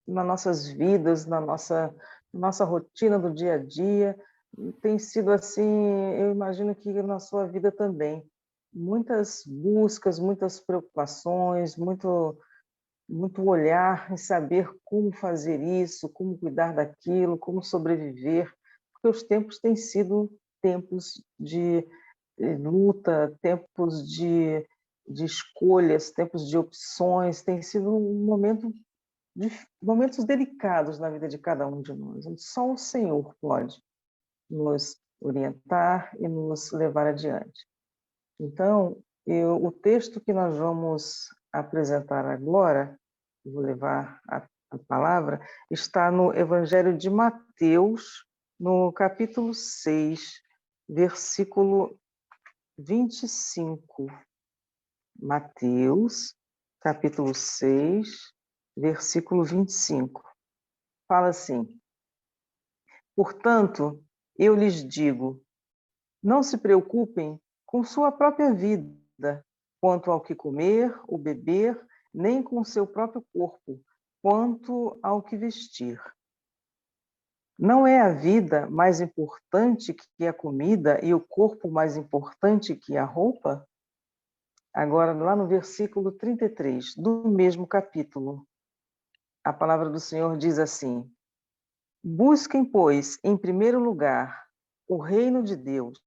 nas nossas vidas, na nossa rotina do dia a dia. Tem sido assim, eu imagino que na sua vida também. Muitas buscas, muitas preocupações, muito olhar em saber como fazer isso, como cuidar daquilo, como sobreviver, porque os tempos têm sido tempos de luta, tempos de escolhas, tempos de opções, tem sido momentos delicados na vida de cada um de nós, onde só o Senhor pode nos orientar e nos levar adiante. Então, o texto que nós vamos apresentar agora, vou levar a palavra, está no Evangelho de Mateus, no capítulo 6, versículo 25. Mateus, capítulo 6, versículo 25. Fala assim: portanto, eu lhes digo, não se preocupem com sua própria vida, quanto ao que comer ou beber, nem com seu próprio corpo, quanto ao que vestir. Não é a vida mais importante que a comida e o corpo mais importante que a roupa? Agora, lá no versículo 33, do mesmo capítulo, a palavra do Senhor diz assim: busquem, pois, em primeiro lugar, o reino de Deus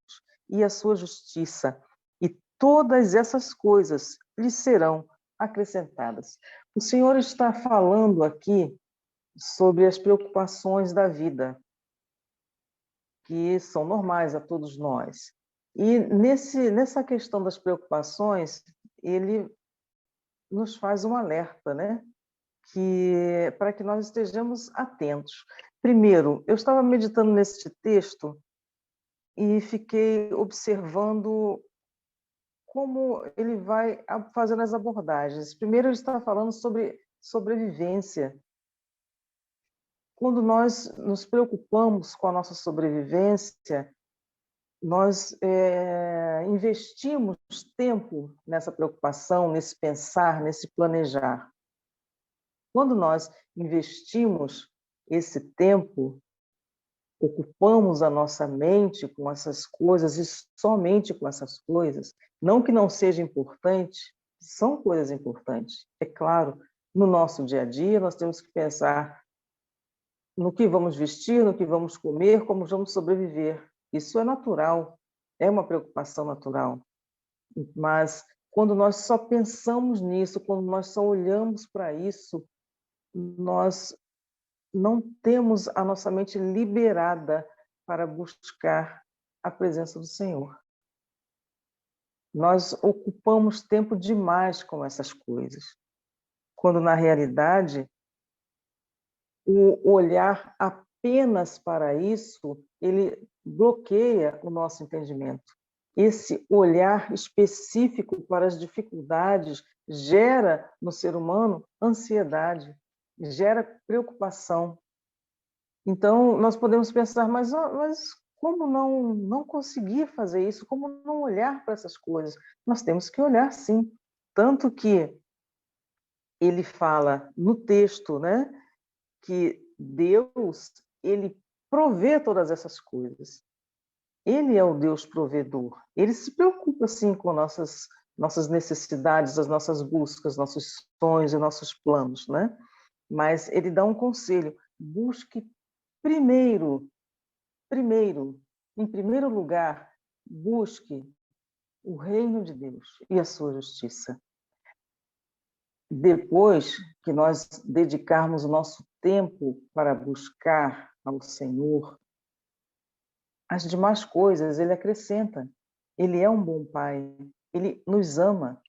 e a sua justiça, e todas essas coisas lhes serão acrescentadas. O Senhor está falando aqui sobre as preocupações da vida, que são normais a todos nós. E nessa questão das preocupações, ele nos faz um alerta, né? Para que nós estejamos atentos. Primeiro, eu estava meditando neste texto e fiquei observando como ele vai fazendo as abordagens. Primeiro, ele está falando sobre sobrevivência. Quando nós nos preocupamos com a nossa sobrevivência, nós investimos tempo nessa preocupação, nesse pensar, nesse planejar. Quando nós investimos esse tempo, ocupamos a nossa mente com essas coisas e somente com essas coisas, não que não seja importante, são coisas importantes. É claro, no nosso dia a dia nós temos que pensar no que vamos vestir, no que vamos comer, como vamos sobreviver. Isso é natural, é uma preocupação natural. Mas quando nós só pensamos nisso, quando nós só olhamos para isso, nós não temos a nossa mente liberada para buscar a presença do Senhor. Nós ocupamos tempo demais com essas coisas, quando na realidade o olhar apenas para isso, ele bloqueia o nosso entendimento. Esse olhar específico para as dificuldades gera no ser humano ansiedade, gera preocupação. Então, nós podemos pensar, mas como não conseguir fazer isso? Como não olhar para essas coisas? Nós temos que olhar, sim. Tanto que ele fala no texto, né, que Deus, ele provê todas essas coisas. Ele é o Deus provedor. Ele se preocupa, sim, com nossas necessidades, as nossas buscas, nossos sonhos e nossos planos, né? Mas ele dá um conselho: busque primeiro, em primeiro lugar, busque o reino de Deus e a sua justiça. Depois que nós dedicarmos o nosso tempo para buscar ao Senhor, as demais coisas ele acrescenta. Ele é um bom Pai, ele nos ama,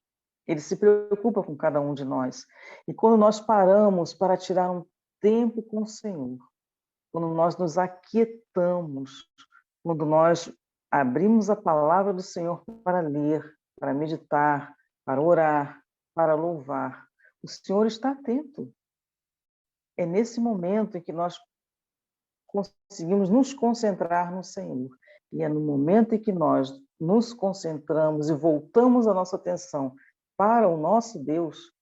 ele se preocupa com cada um de nós. E quando nós paramos para tirar um tempo com o Senhor, quando nós nos aquietamos, quando nós abrimos a palavra do Senhor para ler, para meditar, para orar, para louvar, o Senhor está atento. É nesse momento em que nós conseguimos nos concentrar no Senhor. E é no momento em que nós nos concentramos e voltamos a nossa atenção para o nosso Deus,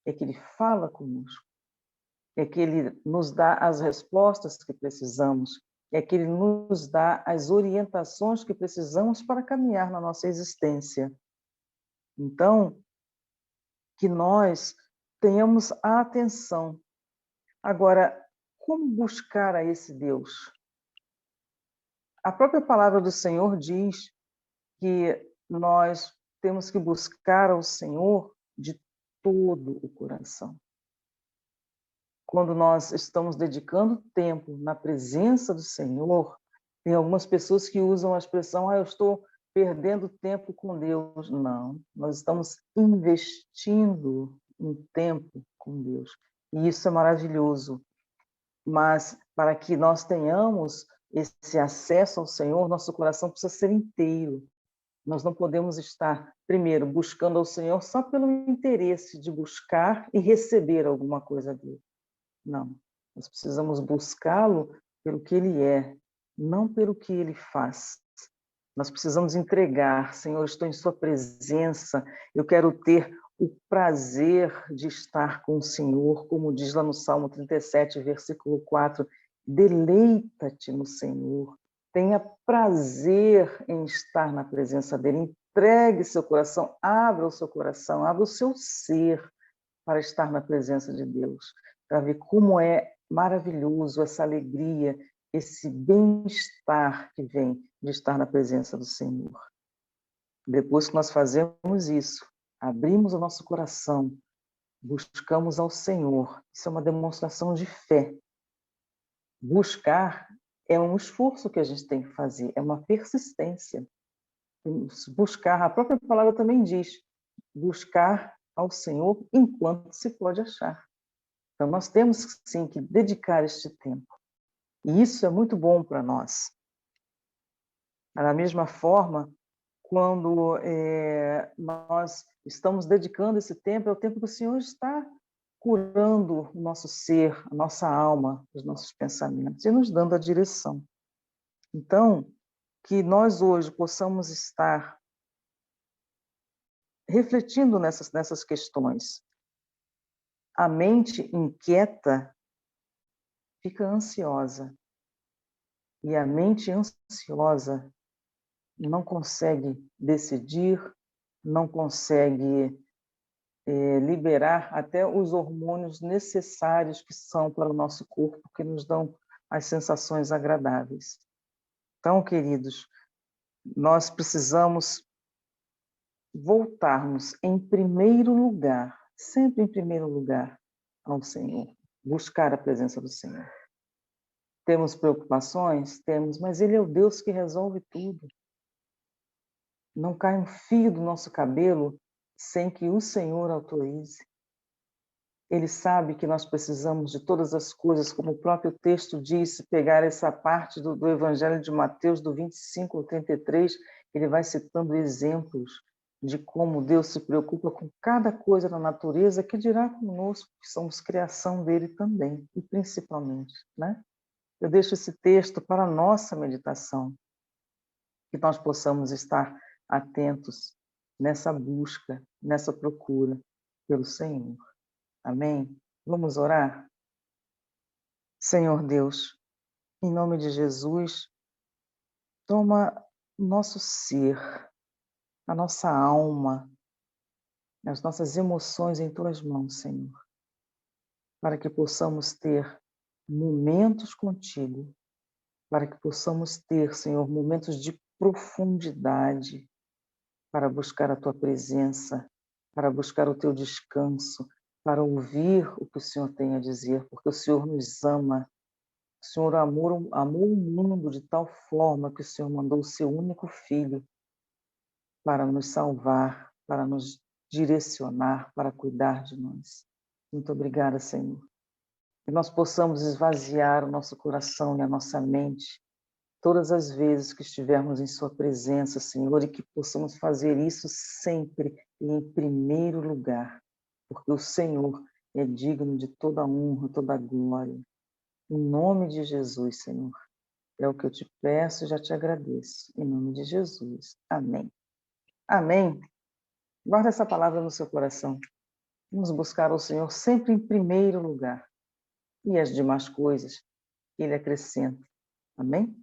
é que Ele fala conosco. é que Ele nos dá as respostas que precisamos, é que Ele nos dá as orientações que precisamos para caminhar na nossa existência. Então, que nós tenhamos a atenção. Agora, como buscar a esse Deus? A própria palavra do Senhor diz que nós temos que buscar ao Senhor de todo o coração. Quando nós estamos dedicando tempo na presença do Senhor, tem algumas pessoas que usam a expressão, eu estou perdendo tempo com Deus. Não, nós estamos investindo um tempo com Deus. E isso é maravilhoso. Mas para que nós tenhamos esse acesso ao Senhor, nosso coração precisa ser inteiro. Nós não podemos estar, primeiro, buscando ao Senhor só pelo interesse de buscar e receber alguma coisa dele. Não. Nós precisamos buscá-lo pelo que ele é, não pelo que ele faz. Nós precisamos entregar, Senhor, estou em sua presença, eu quero ter o prazer de estar com o Senhor, como diz lá no Salmo 37, versículo 4, deleita-te no Senhor, tenha prazer em estar na presença dele, entregue seu coração, abra o seu coração, abra o seu ser para estar na presença de Deus, para ver como é maravilhoso essa alegria, esse bem-estar que vem de estar na presença do Senhor. Depois que nós fazemos isso, abrimos o nosso coração, buscamos ao Senhor, isso é uma demonstração de fé. Buscar é um esforço que a gente tem que fazer, é uma persistência. Buscar, a própria palavra também diz, buscar ao Senhor enquanto se pode achar. Então, nós temos, sim, que dedicar este tempo. E isso é muito bom para nós. Da mesma forma, quando nós estamos dedicando esse tempo, é o tempo que o Senhor está curando o nosso ser, a nossa alma, os nossos pensamentos, e nos dando a direção. Então, que nós hoje possamos estar refletindo nessas questões. A mente inquieta fica ansiosa. E a mente ansiosa não consegue decidir, não consegue liberar até os hormônios necessários que são para o nosso corpo, que nos dão as sensações agradáveis. Então, queridos, nós precisamos voltarmos em primeiro lugar, sempre em primeiro lugar, ao Senhor, buscar a presença do Senhor. Temos preocupações? Temos, mas Ele é o Deus que resolve tudo. Não cai um fio do nosso cabelo sem que o Senhor autorize. Ele sabe que nós precisamos de todas as coisas, como o próprio texto diz, se pegar essa parte do Evangelho de Mateus, do 25 ao 33, ele vai citando exemplos de como Deus se preocupa com cada coisa na natureza, que dirá conosco, que somos criação dele também, e principalmente, né? Eu deixo esse texto para a nossa meditação, que nós possamos estar atentos nessa busca, nessa procura pelo Senhor. Amém? Vamos orar? Senhor Deus, em nome de Jesus, toma o nosso ser, a nossa alma, as nossas emoções em Tuas mãos, Senhor, para que possamos ter momentos contigo, para que possamos ter, Senhor, momentos de profundidade, para buscar a Tua presença, para buscar o Teu descanso, para ouvir o que o Senhor tem a dizer, porque o Senhor nos ama. O Senhor amou o mundo de tal forma que o Senhor mandou o Seu único Filho para nos salvar, para nos direcionar, para cuidar de nós. Muito obrigada, Senhor. Que nós possamos esvaziar o nosso coração e a nossa mente todas as vezes que estivermos em Sua presença, Senhor, e que possamos fazer isso sempre e em primeiro lugar, porque o Senhor é digno de toda a honra, toda a glória. Em nome de Jesus, Senhor, é o que eu te peço e já te agradeço. Em nome de Jesus. Amém. Amém. Guarda essa palavra no seu coração. Vamos buscar o Senhor sempre em primeiro lugar. e as demais coisas que ele acrescenta. Amém?